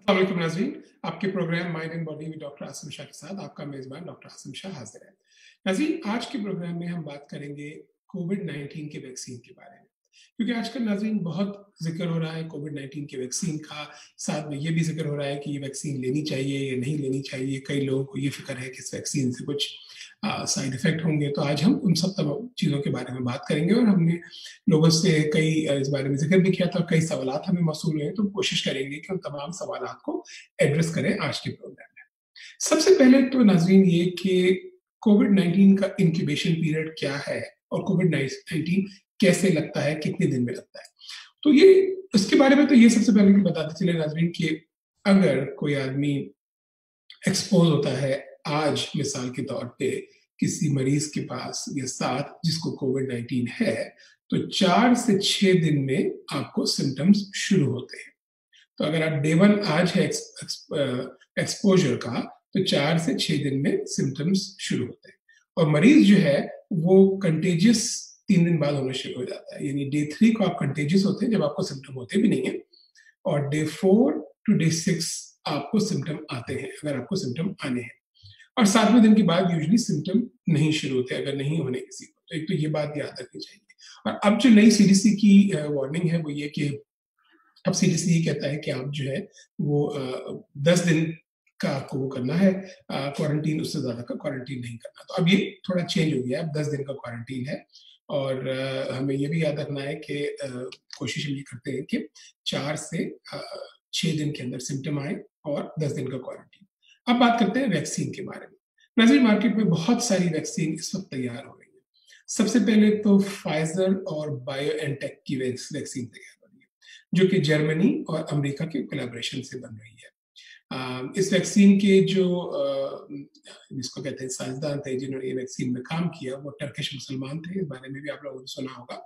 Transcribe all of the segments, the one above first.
अस्सलाम वालेकुम नाज़रीन, आपके program mind and body with doctor Asim Shah के साथ आपका मेज़बान डॉक्टर आसिम शाह हाज़िर है। नाज़रीन, आज के प्रोग्राम में हम बात करेंगे कोविड-19 के वैक्सीन के बारे में। क्योंकि आजकल नाज़रीन बहुत ज़िक्र हो रहा है कोविड-19 के वैक्सीन का, साथ में ये भी ज़िक्र हो रहा है कि ये वैक्सीन लेनी चाहिए या नहीं लेनी चाहिए। कई लोगों को ये फ़िक्र है कि इस वैक्सीन से कुछ साइड इफ़ेक्ट होंगे। तो आज हम उन सब तमाम चीज़ों के बारे में बात करेंगे और हमने लोगों से कई इस बारे में ज़िक्र भी किया था और कई सवालात हमें मौसूल हुए हैं, तो कोशिश करेंगे कि उन तमाम सवालात को एड्रेस करें आज के प्रोग्राम में। सबसे पहले तो नाज़रीन ये कि कोविड-19 का इंक्यूबेशन पीरियड क्या है और कोविड-19 कैसे लगता है, कितने दिन में लगता है? तो ये इसके बारे में तो ये सबसे पहले कि बताते चले नाज़रीन कि अगर कोई आदमी एक्सपोज़ होता है आज मिसाल के तौर पे किसी मरीज़ के पास या साथ जिसको कोविड-19 है, तो 4 से 6 दिन में आपको सिम्पटम्स शुरू होते हैं। तो अगर आप डे 1 आज है एक्सपोज़र का, तो 4 से 6 दिन में सिम्पटम्स शुरू होते हैं और मरीज़ जो है वो कंटेजियस 3 दिन बाद होना शुरू हो जाता है। यानी डे 3 को आप कंटेजियस होते हैं जब आपको सिम्पटम होते भी नहीं है और डे 4 टू डे 6 आपको सिम्पटम आते हैं, अगर आपको सिम्पटम आने हैं। और 7वें दिन के बाद यूजुअली सिम्पटम नहीं शुरू होते अगर नहीं होने किसी को। तो एक तो ये बात याद रखनी चाहिए। और अब जो नई सीडीसी की वार्निंग है वो ये कि अब सीडीसी ये कहता है कि आप जो है वो 10 दिन का आपको वो करना है क्वारंटीन, उससे ज़्यादा का क्वारंटीन नहीं करना। तो अब ये थोड़ा चेंज हो गया है, अब 10 दिन का क्वारंटीन है और हमें ये भी याद रखना है कि कोशिश हम ये करते हैं कि 4 से 6 दिन के अंदर सिम्पटम आए और 10 दिन का क्वारंटीन। अब बात करते हैं वैक्सीन के बारे में। नाज़रीन, मार्केट में बहुत सारी वैक्सीन इस वक़्त तैयार हो रही है। सबसे पहले तो फाइज़र और बायोएनटेक की वैक्सीन तैयार हो रही है, जो कि जर्मनी और अमेरिका के कोलैबोरेशन से बन रही है। इस वैक्सीन के जो जिसको कहते हैं साइंसदान थे जिन्होंने ये वैक्सीन में काम किया, वो टर्किश मुसलमान थे, इस बारे में भी आप लोगों ने सुना होगा।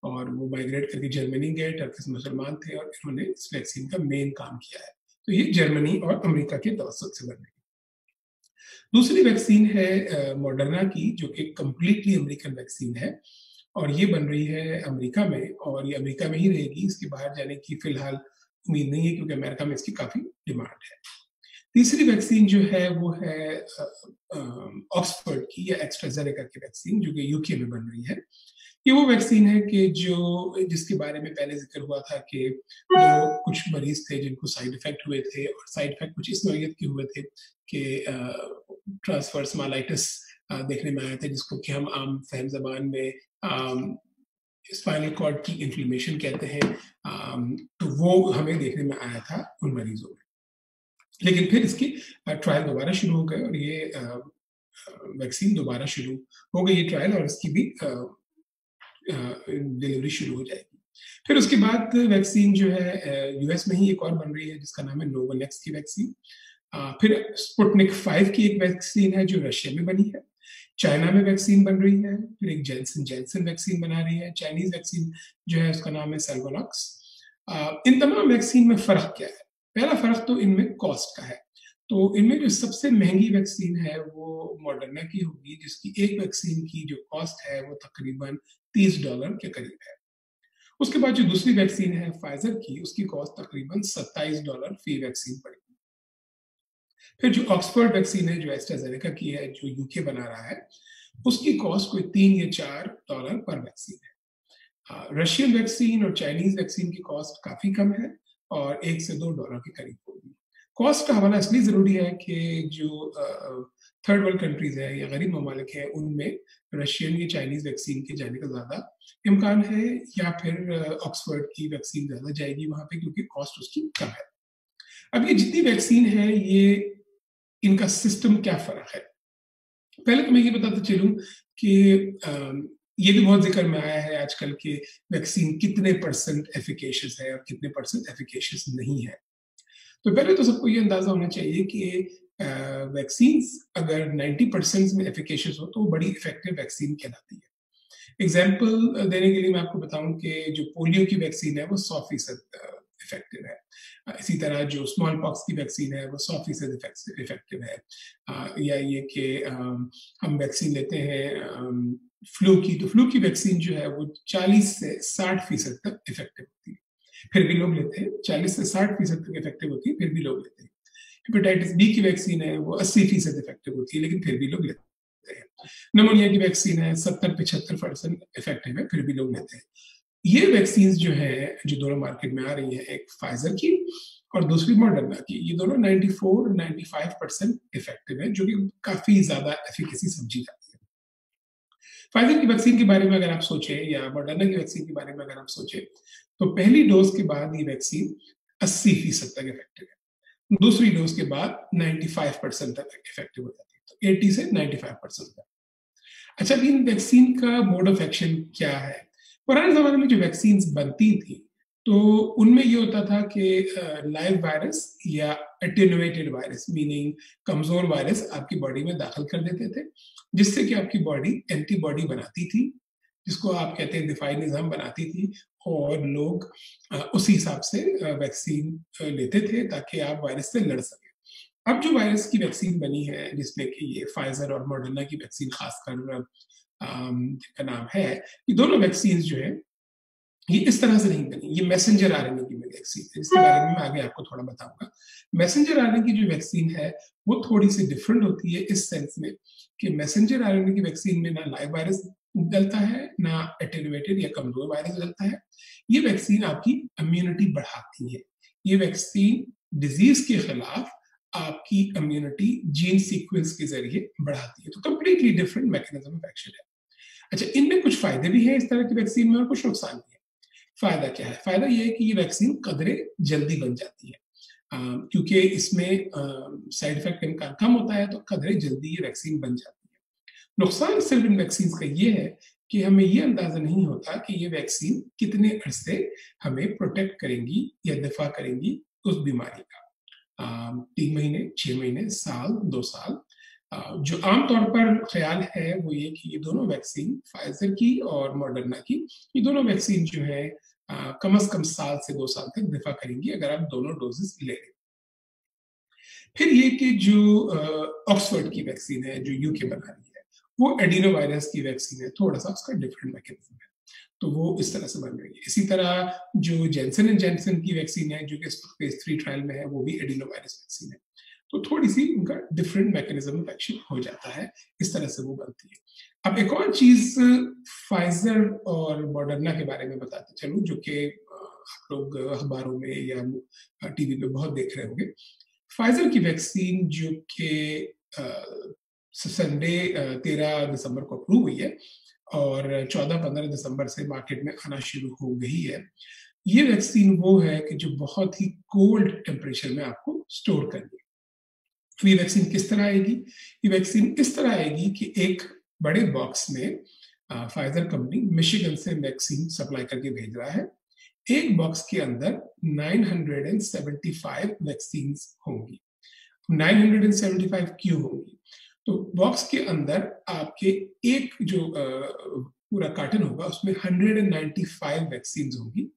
और वो माइग्रेट करके जर्मनी गए, टर्किश मुसलमान थे और इन्होंने इस वैक्सीन का मेन काम किया है। तो ये जर्मनी और अमेरिका के तवज्जुह से बन रही है। दूसरी वैक्सीन है मॉडर्ना की, जो कि कंप्लीटली अमेरिकन वैक्सीन है और ये बन रही है अमेरिका में और ये अमेरिका में ही रहेगी। इसके बाहर जाने की फिलहाल उम्मीद नहीं है क्योंकि अमेरिका में इसकी काफ़ी डिमांड है। तीसरी वैक्सीन जो है वो है ऑक्सफोर्ड की या एस्ट्राज़ेनेका की वैक्सीन, जो कि यूके में बन रही है। ये वो वैक्सीन है कि जिसके बारे में पहले ज़िक्र हुआ था कि जो कुछ मरीज़ थे जिनको साइड इफ़ेक्ट हुए थे और साइड इफ़ेक्ट कुछ इस नौइयत के हुए थे कि ट्रांसवर्स माइलाइटिस देखने में आया था, जिसको कि हम आम फ़हम ज़बान में स्पाइनल कॉर्ड की इन्फ्लेमेशन कहते हैं। तो वो हमें देखने में आया था उन मरीज़ों में। लेकिन फिर इसकी ट्रायल दोबारा शुरू हो गए और ये वैक्सीन दोबारा शुरू हो गई ये ट्रायल और इसकी भी डिलीवरी शुरू हो जाएगी। फिर उसके बाद वैक्सीन जो है यूएस में ही एक और बन रही है जिसका नाम है नोवावैक्स की वैक्सीन। फिर स्पुतनिक 5 की एक वैक्सीन है जो रशिया में बनी है। चाइना में वैक्सीन बन रही है। फिर एक जैनसन वैक्सीन बना रही है। चाइनीज वैक्सीन जो है उसका नाम है सेल्वोनॉक्स। इन तमाम वैक्सीन में फ़र्क क्या है? पहला फ़र्क तो इनमें कॉस्ट का है। तो इनमें जो सबसे महंगी वैक्सीन है वो मॉडर्ना की होगी, जिसकी एक वैक्सीन की जो कॉस्ट है वो तकरीबन $30 के करीब है। उसके बाद जो दूसरी वैक्सीन है फाइजर की, उसकी कॉस्ट तकरीबन $27 फी वैक्सीन पड़ेगी। फिर जो ऑक्सफोर्ड वैक्सीन है जो एस्ट्राज़ेनेका की है, जो यूके बना रहा है, उसकी कॉस्ट कोई $3 या $4 पर वैक्सीन है। रशियन वैक्सीन और चाइनीज वैक्सीन की कॉस्ट काफ़ी कम है और $1 से $2 के करीब होगी। कॉस्ट का हवाला इसलिए ज़रूरी है कि जो थर्ड वर्ल्ड कंट्रीज़ हैं या गरीब ममालिक हैं, उनमें रशियन या चाइनीज़ वैक्सीन के जाने का ज़्यादा इम्कान है या फिर ऑक्सफोर्ड की वैक्सीन ज़्यादा जाएगी वहाँ पे क्योंकि कॉस्ट उसकी कम है। अब ये जितनी वैक्सीन है, ये इनका सिस्टम क्या फ़र्क है? पहले तो मैं ये बताता चलूँ कि ये भी बहुत ज़िक्र में आया है आजकल कि वैक्सीन कितने परसेंट एफिकेशियस है और कितने परसेंट एफिकेशियस नहीं है। तो पहले तो सबको ये अंदाज़ा होना चाहिए कि वैक्सीन्स अगर 90% में एफिकेशियस हो तो वो बड़ी इफ़ेक्टिव वैक्सीन कहलाती है। एग्ज़ाम्पल देने के लिए मैं आपको बताऊँ कि जो पोलियो की वैक्सीन है वो 100% इफ़ेक्टिव है। इसी तरह जो स्मॉल पॉक्स की वैक्सीन है वो 100% इफ़ेक्टिव है। या ये कि हम वैक्सीन लेते हैं फ्लू की, तो फ्लू की वैक्सीन जो है वो 40 से 60% तक इफ़ेक्टिव होती है। फिर भी लोग लेते हैं। 40 से 60% तक इफेक्टिव होती है, फिर भी लोग लेते हैं। हेपेटाइटिस बी की वैक्सीन है वो 80% इफेक्टिव होती है, लेकिन फिर भी लोग लेते हैं। निमोनिया की वैक्सीन है 70-75% इफेक्टिव है, फिर भी लोग लेते हैं। ये वैक्सीन जो है, जो दोनों मार्केट में आ रही है, एक फाइजर की और दूसरी मॉडर्ना की, ये दोनों 94-95% इफेक्टिव है, जो कि काफी ज्यादा एफिकेसी समझी जाती है। फाइजर की वैक्सीन के बारे में अगर आप सोचें या मॉडर्ना की वैक्सीन के बारे में अगर आप सोचें, तो पहली डोज के बाद ये वैक्सीन 80% तक इफेक्टिव है, दूसरी डोज के बाद 95% तक इफेक्टिव हो जाती है, तो 80 से 95% तक। अच्छा, इन वैक्सीन का मोड ऑफ एक्शन क्या है? पुराने जमाने में जो वैक्सीन बनती थी, तो उनमें ये होता था कि लाइव वायरस या एटेनुएटेड वायरस, मीनिंग कमजोर वायरस आपकी बॉडी में दाखिल कर देते थे, जिससे कि आपकी बॉडी एंटीबॉडी बनाती थी, जिसको आप कहते हैं दिफाई निजाम बनाती थी, और लोग उसी हिसाब से वैक्सीन लेते थे ताकि आप वायरस से लड़ सकें। अब जो वायरस की वैक्सीन बनी है, जिसमें कि ये फाइजर और मॉडर्ना की वैक्सीन खासकर जिनका नाम है, ये दोनों वैक्सीन जो है ये इस तरह से नहीं बनी, ये मैसेंजर आरएनए की वैक्सीन है, इसके बारे में मैं आगे आपको थोड़ा बताऊंगा। मैसेंजर आरएनए की जो वैक्सीन है वो थोड़ी सी डिफरेंट होती है इस सेंस में कि मैसेंजर आरएनए की वैक्सीन में ना लाइव वायरस डलता है, ना एटेनुएटेड या कमजोर वायरस डलता है। ये वैक्सीन आपकी इम्यूनिटी बढ़ाती है। ये वैक्सीन डिजीज के खिलाफ आपकी इम्यूनिटी जीन सीक्वेंस के जरिए बढ़ाती है, तो completely different mechanism of action है। अच्छा, इनमें कुछ फायदे भी हैं इस तरह की वैक्सीन में और कुछ नुकसान भी है। फायदा क्या है? फायदा ये है कि ये वैक्सीन कदरे जल्दी बन जाती है, क्योंकि इसमें साइड इफेक्ट इनका कम होता है, तो कदरे जल्दी ये वैक्सीन बन जाती है। नुकसान सिर्फ इन वैक्सीन का ये है कि हमें ये अंदाजा नहीं होता कि ये वैक्सीन कितने अरसे हमें प्रोटेक्ट करेंगी या दिफा करेंगी उस बीमारी का। 3 महीने, 6 महीने, साल, 2 साल। जो आमतौर पर ख्याल है वो ये कि ये दोनों वैक्सीन, फाइजर की और मॉडर्ना की, ये दोनों वैक्सीन जो है कम से कम साल से 2 साल तक दिफा करेंगी अगर आप दोनों डोजेस ले लें। फिर ये कि जो ऑक्सफोर्ड की वैक्सीन है, जो यूके बना रही है, वो एडिनो वायरस की वैक्सीन है, थोड़ा सा उसका डिफरेंट मैकेनिज्म है, तो वो इस तरह से बन रही है। इसी तरह जो जेंसन एंड जेंसन की वैक्सीन है, जो कि फेज 3 ट्रायल में है, वो भी एडिनो वायरस वैक्सीन है, तो थोड़ी सी उनका डिफरेंट मैकेनिज्म ऑफ एक्शन हो जाता है, इस तरह से वो बनती है। अब एक और चीज फाइजर और मॉडर्ना के बारे में बताते चलूं, जो कि आप लोग अखबारों में या टीवी पे बहुत देख रहे होंगे। फाइजर की वैक्सीन जो कि संडे 13 दिसंबर को अप्रूव हुई है और 14-15 दिसंबर से मार्केट में आना शुरू हो गई है। ये वैक्सीन वो है कि जो बहुत ही कोल्ड टेम्परेचर में आपको स्टोर करनी है। तो ये वैक्सीन किस तरह आएगी? ये वैक्सीन इस तरह आएगी कि एक बड़े बॉक्स में फाइजर कंपनी मिशिगन से वैक्सीन सप्लाई करके भेज रहा है। एक बॉक्स के अंदर 975 वैक्सीन होंगी। 975 क्यों होंगी? तो बॉक्स के अंदर आपके एक जो पूरा कार्टन होगा उसमें 195 वैक्सीन होंगी,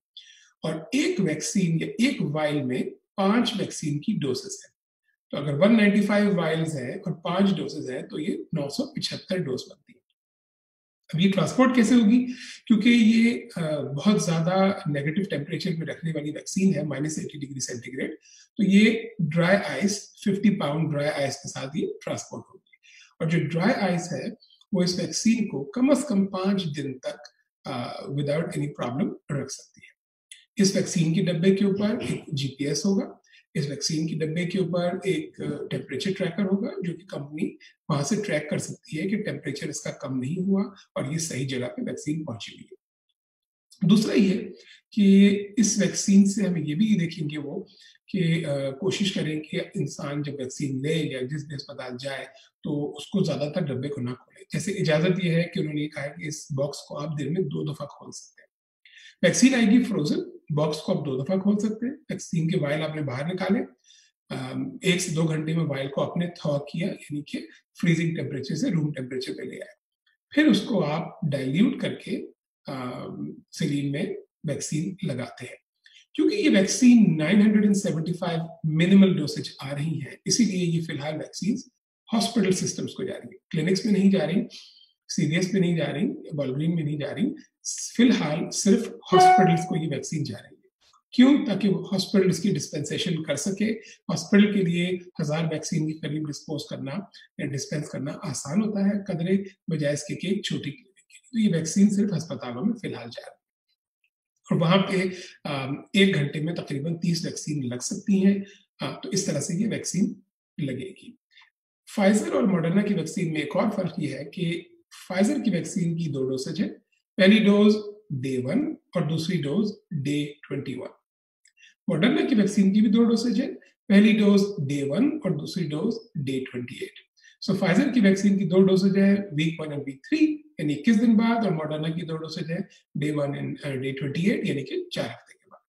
और एक वैक्सीन या एक वाइल में 5 वैक्सीन की डोसेस है। तो अगर 195 वाइल्स है और 5 डोसेज है, तो ये 975 डोज बनती है। अब ये ट्रांसपोर्ट कैसे होगी? क्योंकि ये बहुत ज्यादा नेगेटिव टेम्परेचर में रखने वाली वैक्सीन है, -80 डिग्री सेंटीग्रेड, तो ये dry ice, 50 pound dry ice के साथ ये ट्रांसपोर्ट होगी। और जो ड्राई आइस है वो इस वैक्सीन को कम से कम 5 दिन तक विदाउट एनी प्रॉब्लम रख सकती है। इस वैक्सीन के डब्बे के ऊपर एक जीपीएस होगा, इस वैक्सीन के डब्बे के ऊपर एक टेम्परेचर ट्रैकर होगा, जो कि कंपनी वहां से ट्रैक कर सकती है कि टेम्परेचर इसका कम नहीं हुआ और ये सही जगह पे वैक्सीन पहुंची हुई है। दूसरा ये कि इस वैक्सीन से हम ये भी देखेंगे वो कि कोशिश करें कि इंसान जब वैक्सीन ले या जिस भी अस्पताल जाए तो उसको ज्यादातर डब्बे को ना खोले। जैसे इजाजत ये है कि उन्होंने कहा है कि इस बॉक्स को आप दिन में 2 दफा खोल सकते हैं। वैक्सीन आएगी फ्रोजन, बॉक्स को आप 2 दफा खोल सकते हैं। वैक्सीन के वायल आपने बाहर निकाले, 1 से 2 घंटे में वायल को आपने थॉ किया, यानी कि फ्रीजिंग टेम्परेचर से रूम टेम्परेचर पे ले आए। फिर उसको आप डाइल्यूट करके सिलीन में वैक्सीन लगाते हैं। क्योंकि ये वैक्सीन 975 मिनिमल डोसेज आ रही है, इसीलिए ये फिलहाल वैक्सीन हॉस्पिटल सिस्टम्स को जा रही है, क्लिनिक्स में नहीं जा रही, सीवीएस में नहीं जा रही, वॉलग्रीन में नहीं जा रही, फिलहाल सिर्फ हॉस्पिटल्स को ये वैक्सीन जा रही है। क्यों? ताकि हॉस्पिटल इसकी डिस्पेंसेशन कर सके। हॉस्पिटल के लिए 1000 वैक्सीन के करीब डिस्पोज करना या डिस्पेंस करना आसान होता है कदरे, बजाय इसके कि एक छोटी क्लिनिक के लिए। तो ये वैक्सीन सिर्फ अस्पतालों में फिलहाल जा रही है और वहाँ पे 1 घंटे में तकरीबन 30 वैक्सीन लग सकती हैं। तो इस तरह से ये वैक्सीन लगेगी। फाइजर और मॉडर्ना की वैक्सीन में एक और फ़र्क ये है कि फाइजर की वैक्सीन की 2 डोसेज है। पहली डोज़ डे 1 और दूसरी डोज़ डे 21। मॉडर्ना की वैक्सीन की भी 2 डोसेज है। पहली डोज़ डे 1 और दूसरी डोज़ डे 28। सो फाइजर की वैक्सीन की 2 डोसेज है, वीक 1 एंड वीक 3 यानी 21 दिन बाद, और मॉडर्ना की 2 डोसेज है, डे 1 एंड डे 28 यानी कि 4 हफ्ते के बाद।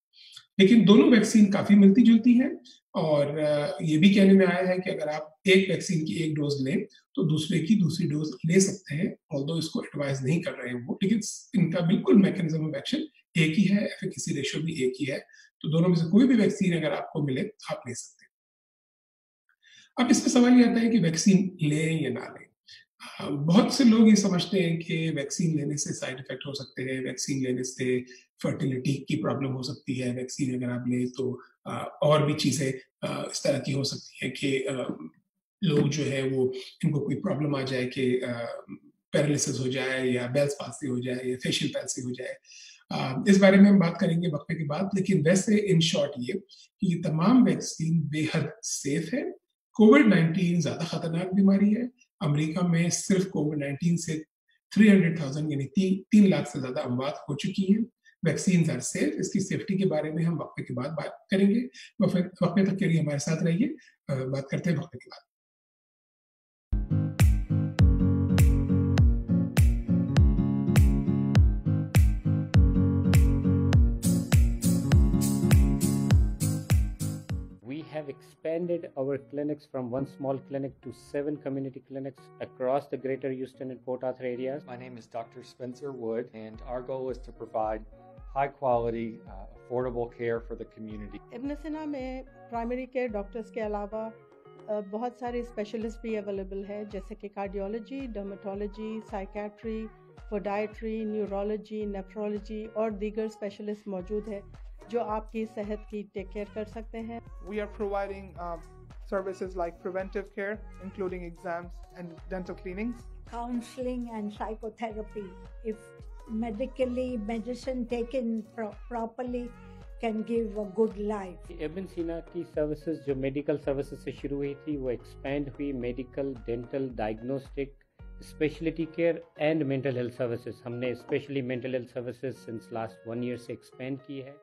लेकिन दोनों वैक्सीन काफ़ी मिलती-जुलती हैं और ये भी कहने में आया है कि अगर आप एक वैक्सीन की 1 डोज़ लें, तो दूसरे की दूसरी डोज़ ले सकते हैं, ऑल्दो इसको एडवाइस नहीं कर रहे हैं वो, लेकिन इनका बिल्कुल मैकेनिज़्म ऑफ एक्शन एक ही है, एफिकेसी रेशियो भी एक ही है। तो दोनों में से कोई भी वैक्सीन अगर आपको मिले, आप ले सकते हैं। अब इसमें सवाल ये आता है कि वैक्सीन लें या ना लें। बहुत से लोग ये समझते हैं कि वैक्सीन लेने से साइड इफ़ेक्ट हो सकते हैं, वैक्सीन लेने से फर्टिलिटी की प्रॉब्लम हो सकती है, वैक्सीन अगर आप लें तो और भी चीज़ें इस तरह की हो सकती हैं कि लोग जो है वो इनको कोई प्रॉब्लम आ जाए कि पैरालिसिस हो जाए या बेल्स पाल्सी हो जाए या फेशियल पैल्सी हो जाए। इस बारे में हम बात करेंगे वक़्त के बाद, लेकिन वैसे इन शॉर्ट ये कि ये तमाम वैक्सीन बेहद सेफ है। कोविड-19 ज़्यादा खतरनाक बीमारी है। अमेरिका में सिर्फ कोविड-19 से 300,000 यानी 3 लाख से ज़्यादा अमवात हो चुकी हैं। Vaccines are safe. इसकी सेफ्टी के बारे में हम वक़्त के बाद बात करेंगे। वक़्त तक के लिए हमारे साथ रहिए। बात करते हैं वक़्त के बाद। We have expanded our clinics from one small clinic to 7 community clinics across the greater Houston and Port Arthur areas. My name is Dr. Spencer Wood, and our goal is to provide high quality, affordable care for the community. इब्न सिना में primary care doctors के अलावा बहुत सारे specialist भी available है, जैसे कि cardiology, dermatology, psychiatry, podiatry, neurology, nephrology और दीगर स्पेशलिस्ट मौजूद है जो आपकी सेहत की टेक केयर कर सकते हैं। We are providing services like preventive care, including exams and dental cleanings, counseling and psychotherapy. If medicine taken properly can give a good life. इब्न सीना की सर्विसेज जो मेडिकल सर्विसेज से शुरू हुई थी वो एक्सपेंड हुई medical, dental, diagnostic, speciality care and mental health services. हमने specially mental health services since last 1 year से एक्सपेंड की है।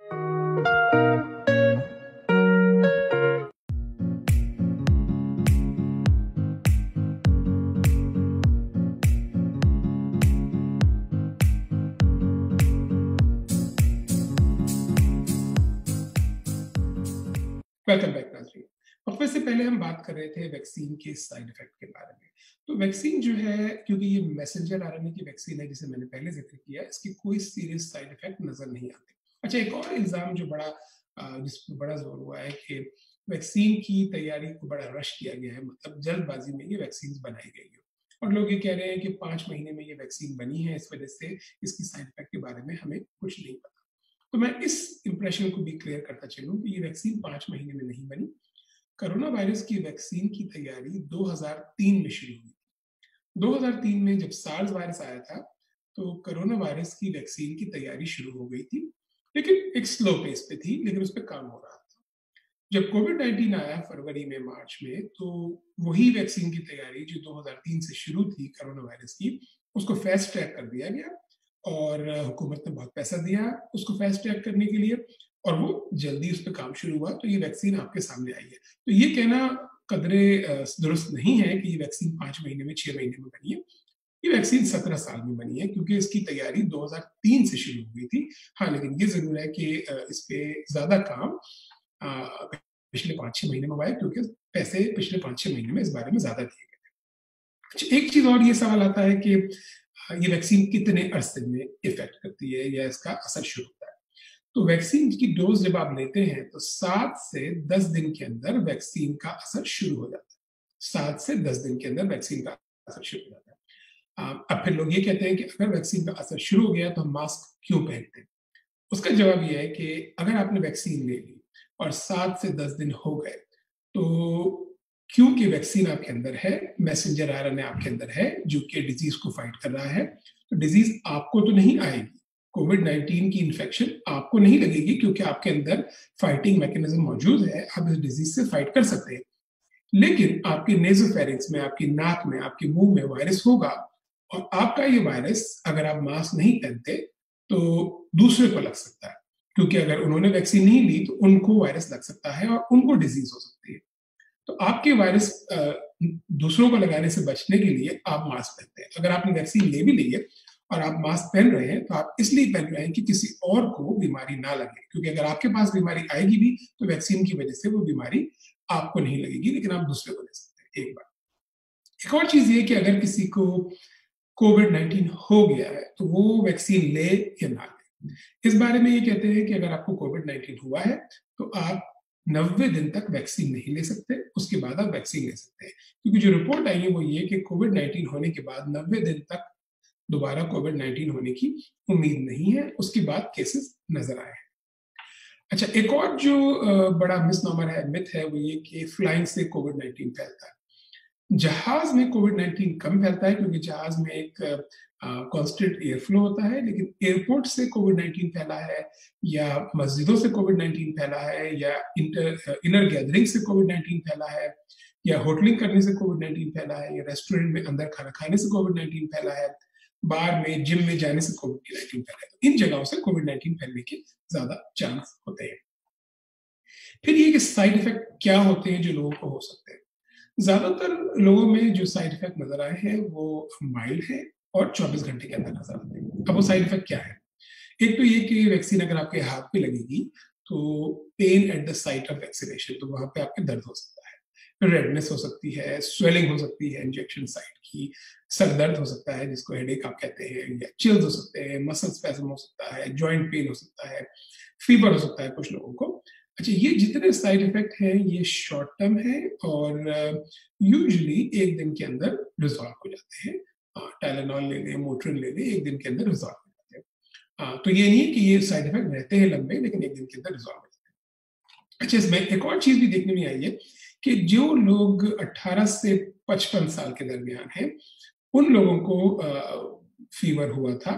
वेलकम बैक नाज़रीन। वक़्फ़े से पहले हम बात कर रहे थे वैक्सीन के साइड इफ़ेक्ट के बारे में। तो वैक्सीन जो है, क्योंकि ये मैसेंजर आरएनए की वैक्सीन है जिसे मैंने पहले ज़िक्र किया, इसकी कोई सीरियस साइड इफ़ेक्ट नज़र नहीं आते। अच्छा, एक और इल्ज़ाम जो जिस पे बड़ा ज़ोर हुआ है कि वैक्सीन की तैयारी को बड़ा रश किया गया है, मतलब जल्दबाज़ी में ये वैक्सीन्स बनाई गई है। और लोग ये कह रहे हैं कि 5 महीने में ये वैक्सीन बनी है, इस वजह से इसकी साइड इफ़ेक्ट के बारे में हमें कुछ नहीं पता। तो मैं इस इंप्रेशन को भी क्लियर करता चलूँ कि ये वैक्सीन 5 महीने में नहीं बनी। कोरोना वायरस की वैक्सीन की तैयारी 2003 में शुरू हुई। 2003 में जब सार्स वायरस आया था, तो कोरोना वायरस की वैक्सीन की तैयारी शुरू हो गई थी, लेकिन एक स्लो पेस पे थी, लेकिन उस पे काम हो रहा था। जब कोविड-19 आया फरवरी में, मार्च में, तो वही वैक्सीन की तैयारी जो 2003 से शुरू थी कोरोना वायरस की, उसको फास्ट ट्रैक कर दिया गया और हुकूमत ने बहुत पैसा दिया उसको फास्ट ट्रैक करने के लिए और वो जल्दी उस पे काम शुरू हुआ, तो ये वैक्सीन आपके सामने आई है। तो ये कहना कदरे दुरुस्त नहीं है कि ये वैक्सीन 5 महीने में, 6 महीने में बनी है। ये वैक्सीन 17 साल में बनी है, क्योंकि इसकी तैयारी 2003 से शुरू हो गई थी। हाँ, लेकिन ये ज़रूर है कि इस पे ज़्यादा काम पिछले 5-6 महीने में हुआ है, क्योंकि पैसे पिछले 5-6 महीने में इस बारे में ज़्यादा दिए गए थे। अच्छा, एक चीज़ और ये सवाल आता है कि ये वैक्सीन कितने अरसे में इफ़ेक्ट करती है या इसका असर शुरू होता है। तो वैक्सीन की डोज़ जब आप लेते हैं, तो 7 से 10 दिन के अंदर वैक्सीन का असर शुरू हो जाता है। 7 से 10 दिन के अंदर वैक्सीन का असर शुरू हो जाता है। अब फिर लोग ये कहते हैं कि अगर वैक्सीन का असर शुरू हो गया, तो हम मास्क क्यों पहनते हैं? उसका जवाब ये है कि अगर आपने वैक्सीन ले ली और 7 से 10 दिन हो गए, तो क्योंकि वैक्सीन आपके अंदर है, मैसेंजर आरएनए आपके अंदर है जो कि डिजीज को फाइट कर रहा है, तो डिजीज आपको तो नहीं आएगी। कोविड-19 की इन्फेक्शन आपको नहीं लगेगी क्योंकि आपके अंदर फाइटिंग मैकेनिज्म मौजूद है, आप इस डिजीज से फाइट कर सकते हैं। लेकिन आपके नेज़ोफेरिंक्स में, आपकी नाक में, आपके मुंह में वायरस होगा और आपका ये वायरस अगर आप मास्क नहीं पहनते तो दूसरे को लग सकता है, क्योंकि अगर उन्होंने वैक्सीन नहीं ली तो उनको वायरस लग सकता है और उनको डिजीज हो सकती है। तो आपके वायरस दूसरों को लगाने से बचने के लिए आप मास्क पहनते हैं। अगर आपने वैक्सीन ले भी ली है और आप मास्क पहन रहे हैं तो आप इसलिए पहन रहे हैं कि किसी और को बीमारी ना लगे, क्योंकि अगर आपके पास बीमारी आएगी भी तो वैक्सीन की वजह से वो बीमारी आपको नहीं लगेगी, लेकिन आप दूसरे को ले सकते हैं। एक बार एक और चीज ये कि अगर किसी को कोविड-19 हो गया है तो वो वैक्सीन ले या ना ले। इस बारे में ये कहते हैं कि अगर आपको कोविड-19 हुआ है तो आप 90 दिन तक वैक्सीन नहीं ले सकते, उसके बाद आप वैक्सीन ले सकते हैं, क्योंकि जो रिपोर्ट आई है वो ये कि कोविड-19 होने के बाद 90 दिन तक दोबारा कोविड-19 होने की उम्मीद नहीं है, उसके बाद केसेस नजर आए हैं। अच्छा, एक और जो बड़ा मिसनोमर है, मिथ है, वो ये कि फ्लाइंग से कोविड-19 फैलता है। जहाज में कोविड-19 कम फैलता है क्योंकि जहाज में एक कांस्टेंट एयर फ्लो होता है, लेकिन एयरपोर्ट से कोविड-19 फैला है या मस्जिदों से कोविड-19 फैला है या इनर गैदरिंग से कोविड-19 फैला है या होटलिंग करने से कोविड-19 फैला है या रेस्टोरेंट में अंदर खाना खाने से कोविड-19 फैला है, बार में, जिम में जाने से कोविड-19 फैला है। तो इन जगहों से कोविड-19 फैलने के ज्यादा चांस होते हैं। फिर ये कि साइड इफेक्ट क्या होते हैं जो लोगों को हो सकते हैं। ज्यादातर लोगों में जो साइड इफेक्ट नजर आए हैं वो माइल्ड है और 24 घंटे के अंदर नजर आते हैं। अब वो साइड इफेक्ट क्या है? एक तो ये कि वैक्सीन अगर आपके हाथ पे लगेगी तो pen at the site of vaccination, तो वहां पे आपके दर्द हो सकता है, रेडनेस हो सकती है, स्वेलिंग हो सकती है इंजेक्शन साइट की, सर दर्द हो सकता है जिसको हेडेक आप कहते हैं, या चिल्स हो सकते हैं, मसल स्पैज़म हो सकता है, जॉइंट पेन हो सकता है, फीवर हो सकता है कुछ लोगों को। अच्छा, ये जितने साइड इफेक्ट हैं ये शॉर्ट टर्म है और यूजुअली एक दिन के अंदर रिजॉल्व हो जाते हैं। टाइलेनॉल ले लें, मोट्रिन ले लें, एक दिन के अंदर रिजॉल्व हो जाते हैं। तो ये नहीं है कि ये साइड इफेक्ट रहते हैं लंबे, लेकिन एक दिन के अंदर रिजॉल्व हो जाते हैं। अच्छा, इसमें एक और चीज भी देखने में आई है कि जो लोग 18 से 55 साल के दरमियान हैं, उन लोगों को फीवर हुआ था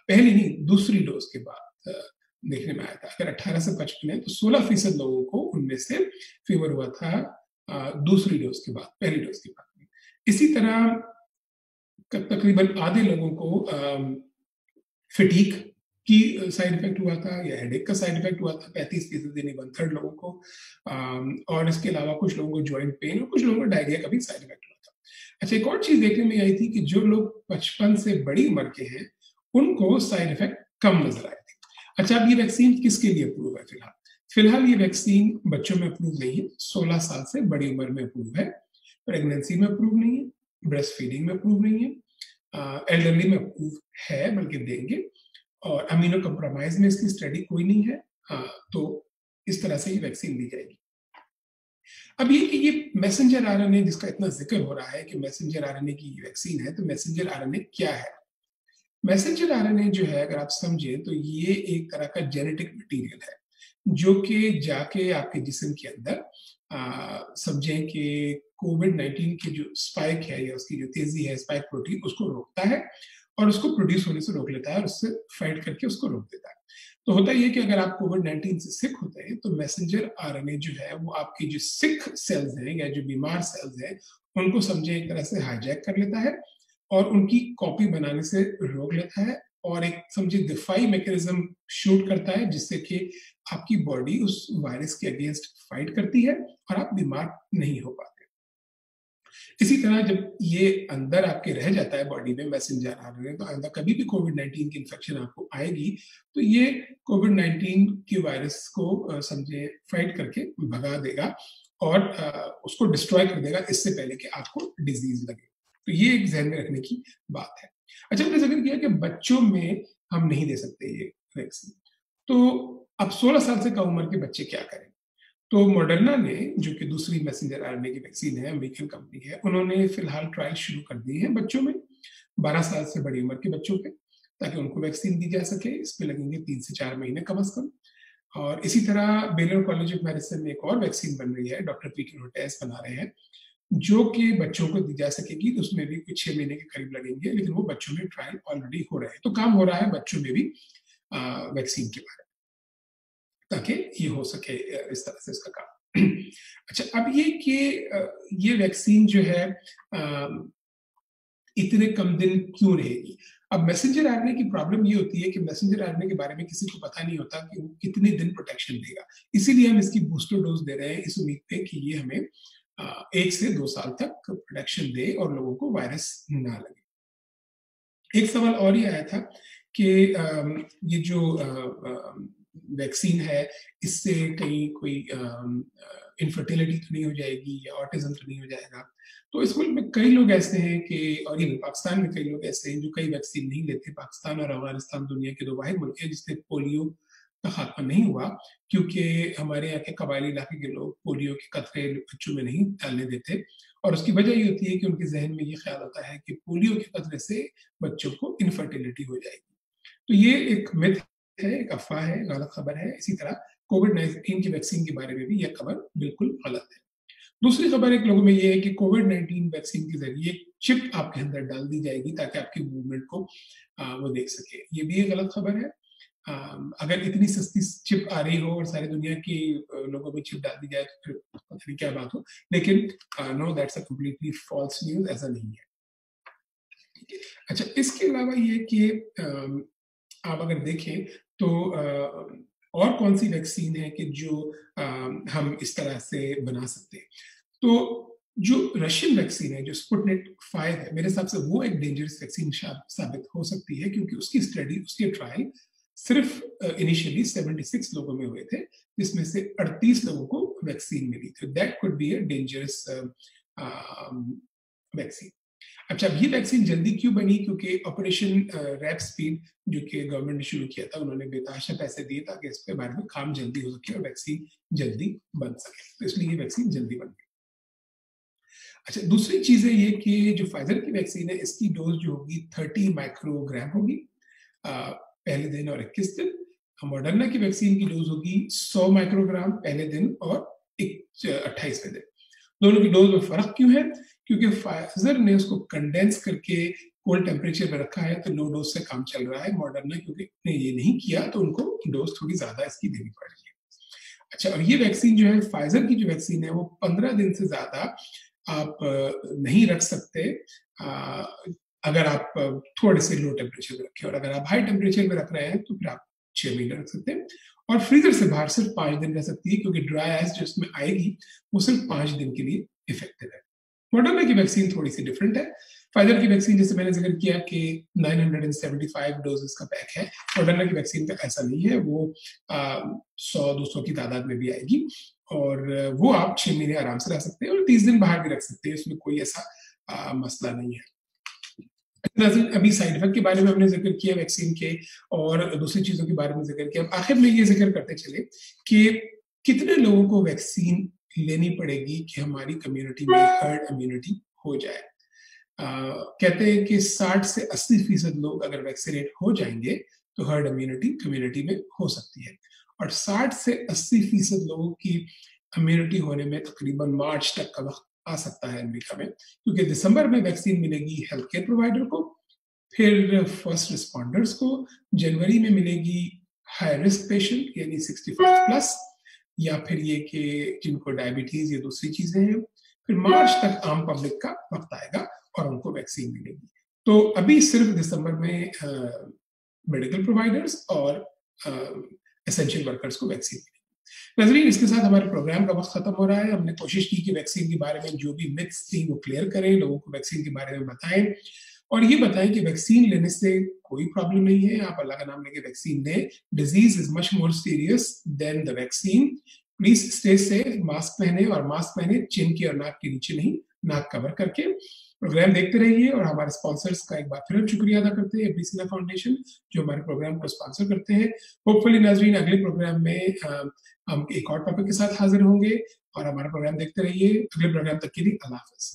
पहली नहीं दूसरी डोज के बाद देखने में आया था। अगर 18 से 55 है तो 16% लोगों को उनमें से फीवर हुआ था दूसरी डोज के बाद, पहली डोज के बाद। इसी तरह तकरीबन आधे लोगों को फिटीक की साइड इफेक्ट हुआ था या हेडेक का साइड इफेक्ट हुआ था, 35% यानी 1/3 लोगों को। और इसके अलावा कुछ लोगों को जॉइंट पेन और कुछ लोगों को डायरिया का भी साइड इफेक्ट हुआ था। अच्छा, एक और चीज देखने में आई थी कि जो लोग 55 से बड़ी उम्र के हैं उनको साइड इफेक्ट कम नजर आए थे। अच्छा, अब ये वैक्सीन किसके लिए अप्रूव है? फिलहाल ये वैक्सीन बच्चों में अप्रूव नहीं है, 16 साल से बड़ी उम्र में अप्रूव है, प्रेगनेंसी में अप्रूव नहीं है, ब्रेस्ट फीडिंग में अप्रूव नहीं है, एल्डरली में अप्रूव है बल्कि देंगे, और अमीनो कंप्रोमाइज में इसकी स्टडी कोई नहीं है। तो इस तरह से ये वैक्सीन दी जाएगी। अब ये कि ये मैसेंजर आरएनए जिसका इतना जिक्र हो रहा है कि मैसेंजर आरएनए की वैक्सीन है, तो मैसेंजर आरएनए क्या है? मैसेंजर आरएनए जो है, अगर आप समझें तो ये एक तरह का जेनेटिक मटेरियल है जो कि जाके आपके जिस्म के अंदर समझें कि कोविड-19 की जो स्पाइक है या उसकी जो तेजी है, स्पाइक प्रोटीन, उसको रोकता है और उसको प्रोड्यूस होने से रोक लेता है और उससे फाइट करके उसको रोक देता है। तो होता ये कि अगर आप कोविड-19 से सिक होते हैं तो मैसेंजर आरएनए जो है वो आपकी जो सिक सेल्स हैं या जो बीमार सेल्स हैं उनको समझे एक तरह से हाईजैक कर लेता है और उनकी कॉपी बनाने से रोक लेता है और एक समझे दिफाई मैकेनिज्म शूट करता है जिससे कि आपकी बॉडी उस वायरस के अगेंस्ट फाइट करती है और आप बीमार नहीं हो पाते। इसी तरह जब ये अंदर आपके रह जाता है बॉडी में मैसेंजर आरएनए, तो अंदर कभी भी कोविड-19 की इन्फेक्शन आपको आएगी तो ये कोविड-19 के वायरस को समझे फाइट करके भगा देगा और उसको डिस्ट्रॉय कर देगा इससे पहले कि आपको डिजीज लगे। तो ये एक ध्यान में रखने की बात है। अच्छा, मैंने जिक्र किया कि बच्चों में हम नहीं दे सकते ये वैक्सीन, तो अब 16 साल से कम उम्र के बच्चे क्या करें? तो मॉडर्ना ने, जो कि दूसरी मैसेंजर आरएनए की वैक्सीन है, अमेरिकन कंपनी है, उन्होंने फिलहाल ट्रायल शुरू कर दिए हैं बच्चों में, 12 साल से बड़ी उम्र के बच्चों पे, ताकि उनको वैक्सीन दी जा सके। इसमें लगेंगे 3 से 4 महीने कम से कम। और इसी तरह बेलर कॉलेज ऑफ मेडिसिन में एक और वैक्सीन बन रही है, डॉक्टर पीके होटेस बना रहे हैं, जो कि बच्चों को दी जा सकेगी। तो उसमें भी कुछ 6 महीने के करीब लगेंगे, लेकिन वो बच्चों में ट्रायल ऑलरेडी हो रहे हैं। तो काम हो रहा है बच्चों में भी वैक्सीन के बारे में, ताकि ये हो सके इस तरह से इसका काम। अच्छा, अब ये कि ये वैक्सीन जो है इतने कम दिन क्यों रहेगी? अब मैसेंजर आरएनए की प्रॉब्लम ये होती है कि मैसेंजर आरएनए के बारे में किसी को पता नहीं होता कि वो कितने दिन प्रोटेक्शन देगा। इसीलिए हम इसकी बूस्टर डोज दे रहे हैं, इस उम्मीद पे कि ये हमें 1 से 2 साल तक प्रोटेक्शन दे और लोगों को वायरस ना लगे। एक सवाल और ये आया था कि ये जो वैक्सीन है, इससे कहीं कोई इनफर्टिलिटी तो नहीं हो जाएगी या ऑटिज्म तो नहीं हो जाएगा? तो इस मुल्क में कई लोग ऐसे हैं कि, और ये पाकिस्तान में कई लोग ऐसे हैं जो कई वैक्सीन नहीं लेते। पाकिस्तान और अफगानिस्तान दुनिया के 2 वाहिद मुल्क हैं जिससे पोलियो का खात्मा नहीं हुआ, क्योंकि हमारे यहाँ के कबायली इलाके के लोग पोलियो के कतरे बच्चों में नहीं डालने देते। और उसकी वजह ये होती है कि उनके जहन में ये ख्याल होता है कि पोलियो के कतरे से बच्चों को इनफर्टिलिटी हो जाएगी। तो ये एक मिथ है, एक अफवाह है, गलत खबर है। इसी तरह कोविड-19 की वैक्सीन के बारे में भी यह खबर बिल्कुल गलत है। दूसरी खबर एक लोगों में ये है कि कोविड-19 वैक्सीन के जरिए चिप आपके अंदर डाल दी जाएगी ताकि आपके मूवमेंट को वो देख सके। ये भी एक गलत खबर है। अगर इतनी सस्ती चिप आ रही हो और सारी दुनिया की लोगों में चिप डाल दी जाए तो फिर पता नहीं क्या बात हो, लेकिन no, that's a completely false news, ऐसा नहीं है। अच्छा, इसके अलावा ये कि आप अगर देखें तो और कौन सी वैक्सीन है कि जो हम इस तरह से बना सकते हैं? तो जो रशियन वैक्सीन है, जो स्पुतनिक 5 है, मेरे हिसाब से वो एक डेंजरस वैक्सीन साबित हो सकती है, क्योंकि उसकी स्टडी, उसके ट्रायल सिर्फ इनिशियली 76 लोगों में हुए थे, जिसमें से 38 लोगों को वैक्सीन मिली थी। That could be a dangerous vaccine. अच्छा, अब ये वैक्सीन जल्दी क्यों बनी? क्योंकि ऑपरेशन रैप स्पीड जो कि गवर्नमेंट ने शुरू किया था, उन्होंने बेतहाशा पैसे दिए ताकि इस पे बारे में काम जल्दी हो सके और वैक्सीन जल्दी बन सके। तो इसलिए ये वैक्सीन जल्दी बन गई। अच्छा, दूसरी चीज है ये कि जो फाइजर की वैक्सीन है, इसकी डोज जो होगी 30 माइक्रोग्राम होगी पहले दिन और 21 दिन। मॉडर्ना की वैक्सीन की डोज होगी 100 माइक्रोग्राम पहले दिन और 28वें दिन। दोनों की डोज में फर्क क्यों है? क्योंकि फाइजर ने उसको कंडेंस करके कोल्ड टेम्परेचर में रखा है, तो लो डोज से काम चल रहा है। मॉडर्ना क्योंकि ने ये नहीं किया, तो उनको डोज थोड़ी ज्यादा इसकी देनी पड़ रही है। अच्छा, और ये वैक्सीन जो है, फाइजर की जो वैक्सीन है, वो 15 दिन से ज्यादा आप नहीं रख सकते अगर आप थोड़े से लो टेम्परेचर में रखें, और अगर आप हाई टेम्परेचर में रख रहे हैं तो फिर आप 6 महीने रख सकते हैं। और फ्रीजर से बाहर सिर्फ 5 दिन रह सकती है, क्योंकि ड्राई आइस जो इसमें आएगी वो सिर्फ 5 दिन के लिए इफेक्टिव है। मॉडर्ना की वैक्सीन थोड़ी सी डिफरेंट है। फाइजर की वैक्सीन, जैसे मैंने जिक्र किया कि 975 डोजेस का पैक है, मॉडर्ना की वैक्सीन का ऐसा नहीं है। वो 100-200 की तादाद में भी आएगी, और वो आप 6 महीने आराम से रख सकते हैं और 30 दिन बाहर भी रख सकते हैं। इसमें कोई ऐसा मसला नहीं है। अभी साइड इफेक्ट के बारे में हमने जिक्र किया वैक्सीन के, और दूसरी चीजों के बारे में जिक्र किया। आखिर में ये जिक्र करते चले कि कितने लोगों को वैक्सीन लेनी पड़ेगी कि हमारी कम्युनिटी में हर्ड इम्यूनिटी हो जाए। कहते हैं कि 60 से 80% लोग अगर वैक्सीनेट हो जाएंगे तो हर्ड इम्यूनिटी कम्युनिटी में हो सकती है, और 60 से 80% लोगों की इम्यूनिटी होने में तकरीबन मार्च तक का वक्त आ सकता है अमेरिका में, क्योंकि दिसंबर में वैक्सीन मिलेगी हेल्थ केयर प्रोवाइडर को, फिर फर्स्ट रिस्पॉन्डर्स को, जनवरी में मिलेगी हाई रिस्क पेशेंट यानी 65 प्लस, या फिर ये कि जिनको डायबिटीज या दूसरी चीजें हैं, फिर मार्च तक आम पब्लिक का वक्त आएगा और उनको वैक्सीन मिलेगी। तो अभी सिर्फ दिसंबर में मेडिकल प्रोवाइडर्स और एसेंशियल वर्कर्स को वैक्सीन मिलेगी। नजरीन, इसके साथ हमारे प्रोग्राम का वक्त खत्म हो रहा है। हमने कोशिश की कि वैक्सीन के बारे में जो भी मिथ्स थी वो क्लियर करें, लोगों को वैक्सीन के बारे में बताएं, और ये बताएं कि वैक्सीन लेने से कोई प्रॉब्लम नहीं है। आप अल्लाह का नाम लेके वैक्सीन लें। Disease is much more serious than the vaccine. Please stay safe, mask पहने, और मास्क पहने चिन की और नाक के नीचे नहीं, नाक कवर करके। प्रोग्राम देखते रहिए, और हमारे स्पॉन्सर्स का एक बार फिर हम शुक्रिया अदा करते हैं, एबीसीना फाउंडेशन, जो हमारे प्रोग्राम को स्पॉन्सर करते हैं। होपफुली नाजरीन, अगले प्रोग्राम में हम एक और टॉपिक के साथ हाजिर होंगे, और हमारा प्रोग्राम देखते रहिए। अगले प्रोग्राम तक के लिए अल्लाह हाफ़िज़।